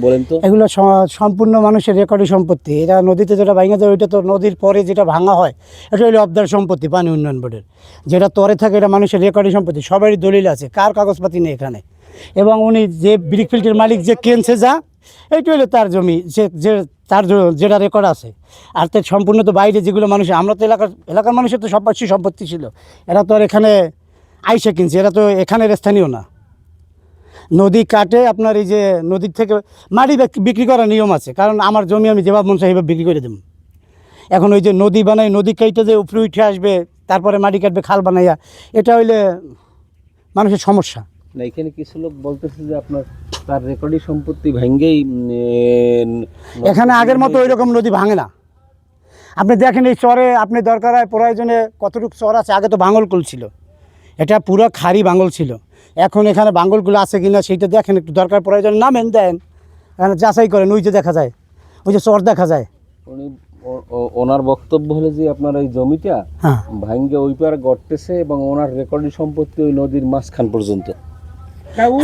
বলেন তো। এগুলো সম্পূর্ণ মানুষের রেকর্ডি সম্পত্তি। এরা নদীতে যেটা ভাঙা যায় ওইটা তো নদীর পরে যেটা ভাঙা হয় এটা হলো অবদার সম্পত্তি পানি উন্নয়ন বোর্ডের। যেটা তরে থাকে এটা মানুষের রেকর্ডি সম্পত্তি, সবারই দলিল আছে, কার কাগজপাতি নেই এখানে। এবং উনি যে ব্রিকফিল্ডের মালিক যে কেনছে যা, এইটা হলো তার জমি, যে তার যেটা রেকর্ড আছে। আর তার সম্পূর্ণ তো বাইরে যেগুলো মানুষ, আমরা তো এলাকার মানুষের তো সব সম্পত্তি ছিল, এরা তো আর এখানে আইসা কিনছে, এরা তো এখানের স্থানীয় না। নদী কাটে আপনার এই যে নদীর থেকে মাটি বিক্রি করার নিয়ম আছে, কারণ আমার জমি আমি যেভাবে মন চাই সেভাবে বিক্রি করে দেব। এখন ওই যে নদী বানাই, নদী কাইটে যে উপরে উঠে আসবে তারপরে মাটি কাটবে খাল বানাইয়া, এটা হইলে মানুষের সমস্যা। না, এখানে কিছু লোক বলতেছে যে আপনার তার রেকর্ডি সম্পত্তি ভেঙ্গেই এখানে আগের মতো ওই রকম নদী ভাঙে না। আপনি দেখেন এই চরে আপনি দরকার হয় প্রয়োজনে কতটুকু চর আছে, আগে তো বাঙলকুল ছিল, এটা পুরো খাড়ি বাঙল ছিল। এখন এখানে বাঙলগুলো আছে কিনা সেইটা দেখেন, একটু দরকার প্রয়োজনে নামেন দেন, এখানে যাচাই করেন, ওই যে দেখা যায়, ওই যে চর দেখা যায়। উনি ওনার বক্তব্য হলো যে আপনার এই জমিটা হ্যাঁ ভাঙ্গে ওই পারে গড়তেছে এবং ওনার রেকর্ডি সম্পত্তি ওই নদীর মাঝখান পর্যন্ত।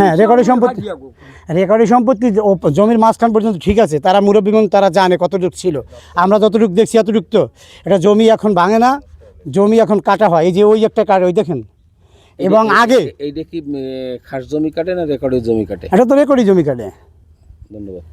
হ্যাঁ, রেকর্ডি সম্পত্তি জমির মাঝখান পর্যন্ত ঠিক আছে, তারা মুরব্বীগণ তারা জানে কতটুকু ছিল, আমরা যতটুকু দেখছি এতটুকু। তো এটা জমি এখন ভাঙে না, জমি এখন কাটা হয়, এই যে ওই একটা কাটে ওই দেখেন। এবং আগে এইটা কি খাস জমি কাটে না রেকর্ডের জমি কাটে? এটা তো রেকর্ডি জমি কাটে। ধন্যবাদ।